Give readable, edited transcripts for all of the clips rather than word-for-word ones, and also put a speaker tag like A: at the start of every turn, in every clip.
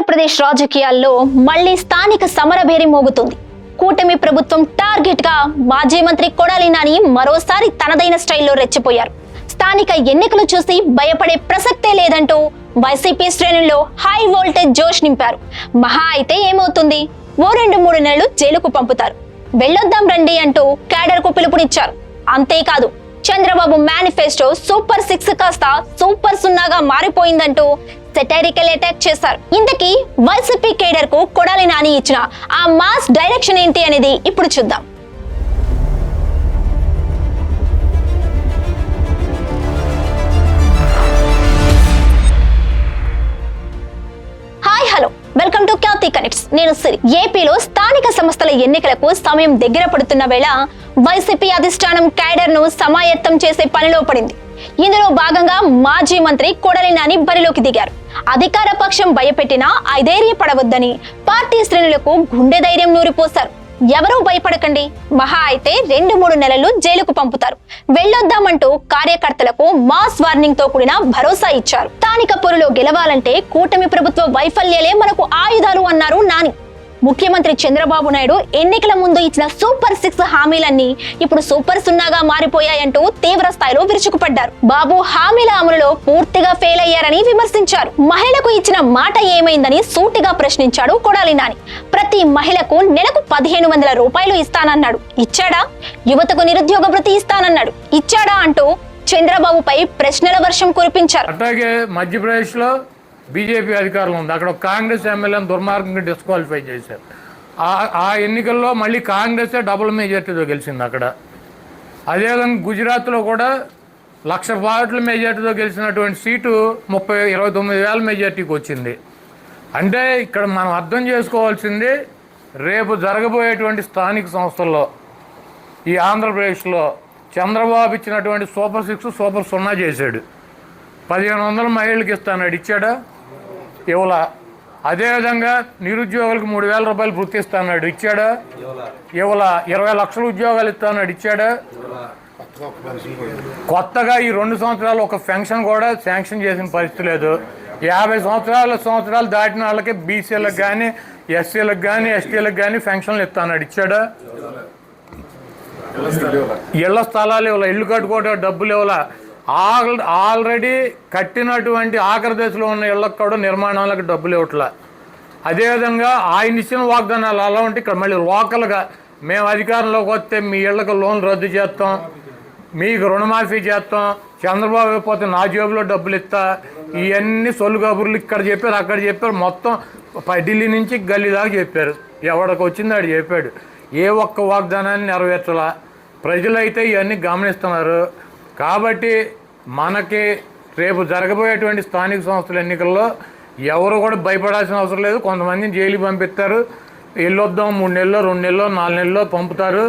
A: ఆంధ్రప్రదేశ్ రాజకీయాల్లో మళ్లీ స్థానిక సమరభేరి మోగుతుంది. కూటమి ప్రభుత్వం టార్గెట్ గా మాజీ మంత్రి కొడాలి నాని మరోసారి తనదైన స్టైల్లో రెచ్చిపోయారు. స్థానిక ఎన్నికలు చూసి భయపడే ప్రసక్తే లేదంటూ వైసీపీ శ్రేణుల్లో హై వోల్టేజ్ జోష్ నింపారు. మహా అయితే ఏమవుతుంది, ఓ 2-3 నెలలు జైలుకు పంపుతారు, వెళ్ళొద్దాం రండి అంటూ క్యాడర్ కు పిలుపునిచ్చారు. అంతేకాదు, చంద్రబాబు మేనిఫెస్టో సూపర్ 6 కాస్త సూపర్ 0గా మారిపోయిందంటూ సెటైరికల్ అటాక్ చేశారు. ఇంతకీ వైసీపీ కేడర్ కు కొడాలి నాని ఇచ్చిన ఆ మాస్ డైరెక్షన్ ఏంటి అనేది ఇప్పుడు చూద్దాం. Hi hello, welcome to Khyati connects. నేను సిరి. ఏపీలో స్థానిక సంస్థల ఎన్నికలకు సమయం దగ్గర పడుతున్న వేళ వైసీపీ అధిష్టానం క్యాడర్ ను సమాయత్తం చేసే పనిలో పడింది. ఇందులో భాగంగా మాజీ మంత్రి కొడాలి నాని బరిలోకి దిగారు. అధికార పక్షం భయపెట్టినా ఐధైర్యపడవద్దని పార్టీ శ్రేణులకు గుండె ధైర్యం నూరిపోశారు. ఎవరూ భయపడకండి, మహా అయితే 2-3 నెలలు జైలుకు పంపుతారు, వెళ్ళొద్దామంటూ కార్యకర్తలకు మాస్ వార్నింగ్ తో కూడిన భరోసా ఇచ్చారు. స్థానిక పొరులో గెలవాలంటే కూటమి ప్రభుత్వ వైఫల్యాలే మనకు ఆయుధాలు అన్నారు నాని. ముఖ్యమంత్రి చంద్రబాబు నాయుడు ఎన్నికల ముందు ఇచ్చిన సూపర్ 6 హామీలన్నీ ఇప్పుడు సూపర్ 0గా మారిపోయాయంటూ తీవ్ర స్థాయిలో విరుచుకుపడ్డారు. బాబు హామీల అమలులో పూర్తిగా ఫెయిల్ అయ్యారని విమర్శించారు. మహిళకు ఇచ్చిన మాట ఏమైందని సూటిగా ప్రశ్నించాడు కొడాలి నాని. ప్రతి మహిళకు నెలకు 1500 రూపాయలు ఇస్తానన్నాడు, ఇచ్చాడా? యువతకు నిరుద్యోగ వృత్తి ఇస్తానన్నాడు, ఇచ్చాడా? అంటూ చంద్రబాబుపై ప్రశ్నల వర్షం కురిపించారు.
B: అట్లాగే మధ్యప్రదేశ్ లో బీజేపీ అధికారంలో ఉంది, అక్కడ కాంగ్రెస్ ఎమ్మెల్యేని దుర్మార్గంగా డిస్క్వాలిఫై చేశారు. ఆ ఎన్నికల్లో మళ్ళీ కాంగ్రెసే డబుల్ మెజార్టీతో గెలిచింది అక్కడ. అదేవిధంగా గుజరాత్లో కూడా 1,00,000 ఓట్ల మెజార్టీతో గెలిచినటువంటి సీటు 29,000 మెజార్టీకి వచ్చింది. అంటే ఇక్కడ మనం అర్థం చేసుకోవాల్సింది, రేపు జరగబోయేటువంటి స్థానిక సంస్థల్లో ఈ ఆంధ్రప్రదేశ్లో చంద్రబాబు ఇచ్చినటువంటి సూపర్ 6 సూపర్ 0 చేశాడు. 1500 మహిళలకు ఇస్తాడు, ఇచ్చాడా? ఇవ్వలా. అదేవిధంగా నిరుద్యోగులకు 3,000 రూపాయలు వృత్తి ఇస్తాడు, ఇచ్చాడా? ఇవ్వలా. 20 లక్షల ఉద్యోగాలు ఇస్తాడు, ఇచ్చాడా? కొత్తగా ఈ 2 సంవత్సరాలు ఒక పెన్షన్ కూడా శాంక్షన్ చేసిన పరిస్థితి లేదు. 50 సంవత్సరాలు దాటిన వాళ్ళకి బీసీలకు కానీ ఎస్సీలకు కానీ ఎస్టీలకు కానీ పెన్షన్లు ఇస్తాడు, ఇచ్చాడా? ఇళ్ల స్థలాలు ఇవ్వాల, ఇల్లు కట్టుకోవడం డబ్బులు ఇవ్వాల. ఆల్రెడీ కట్టినటువంటి ఆఖరి దశలో ఉన్న ఇళ్లకు కూడా నిర్మాణాలకు డబ్బులు ఇవ్వట్లా. అదేవిధంగా ఆయన ఇచ్చిన వాగ్దానాలు అలా ఉంటే ఇక్కడ మళ్ళీ లోకల్గా మేము అధికారంలోకి వస్తే మీ ఇళ్లకు లోన్లు రద్దు చేస్తాం, మీకు రుణమాఫీ చేస్తాం, చంద్రబాబు అయిపోతే నా జేబులో డబ్బులు ఇస్తా, ఇవన్నీ సొల్లు కబుర్లు ఇక్కడ చెప్పారు, అక్కడ చెప్పారు. మొత్తం ఢిల్లీ నుంచి గల్లీ దాకా చెప్పారు. ఎవడికి వచ్చింది ఆడు చెప్పాడు. ఏ ఒక్క వాగ్దానాన్ని నెరవేర్చలా. ప్రజలైతే ఇవన్నీ గమనిస్తున్నారు. కాబట్టి మనకి రేపు జరగబోయేటువంటి స్థానిక సంస్థల ఎన్నికల్లో ఎవరు కూడా భయపడాల్సిన అవసరం లేదు. కొంతమందిని జైలుకి పంపిస్తారు, వెళ్ళొద్దాం 3 నెలల్లో 2 నెలల్లో 4 నెలల్లో పంపుతారు.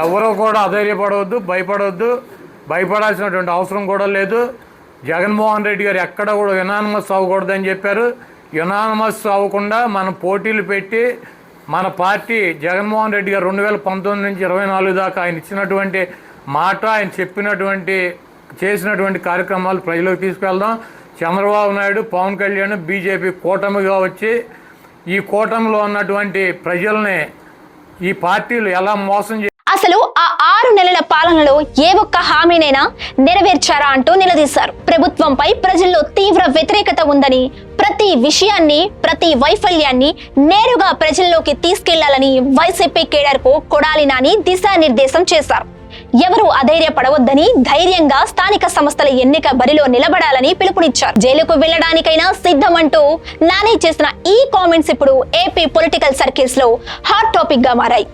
B: ఎవరో కూడా అధైర్యపడవద్దు, భయపడాల్సినటువంటి అవసరం కూడా లేదు. జగన్మోహన్ రెడ్డి గారు ఎక్కడ కూడా యునానిమస్ అవ్వకూడదని చెప్పారు. యునానిమస్ అవ్వకుండా మనం పోటీలు పెట్టి మన పార్టీ జగన్మోహన్ రెడ్డి గారు 2019 నుంచి 24 దాకా ఆయన ఇచ్చినటువంటి మాట, ఆయన చేసినటువంటి కార్యక్రమాలు ప్రజలకు తీసుకెళ్దాం. చంద్రబాబు నాయుడు, పవన్ కళ్యాణ్, బీజేపీ కూటమిగా వచ్చి ఈ కూటమిలో ఉన్నటువంటి ప్రజల్ని ఈ పార్టీలు ఎలా మోసం
A: అసలు ఆ 6 నెలల పాలనలో ఏ ఒక్క హామీనైనా నెరవేర్చారా అంటూ నిలదీశారు. ప్రభుత్వంపై ప్రజల్లో తీవ్ర వ్యతిరేకత ఉందని, ప్రతి విషయాన్ని ప్రతి వైఫల్యాన్ని నేరుగా ప్రజల్లోకి తీసుకెళ్లాలని వైసీపీ కేడర్ కు కొడాలి నాని దిశానిర్దేశం చేశారు. ఎవరు అధైర్యపడవద్దని, ధైర్యంగా స్థానిక సంస్థల ఎన్నిక బరిలో నిలబడాలని పిలుపునిచ్చారు. జైలుకు వెళ్లడానికైనా సిద్ధమంటూ నాని చేసిన ఈ కామెంట్స్ ఇప్పుడు ఏపీ పొలిటికల్ సర్కిల్స్ లో హాట్ టాపిక్ గా మారాయి.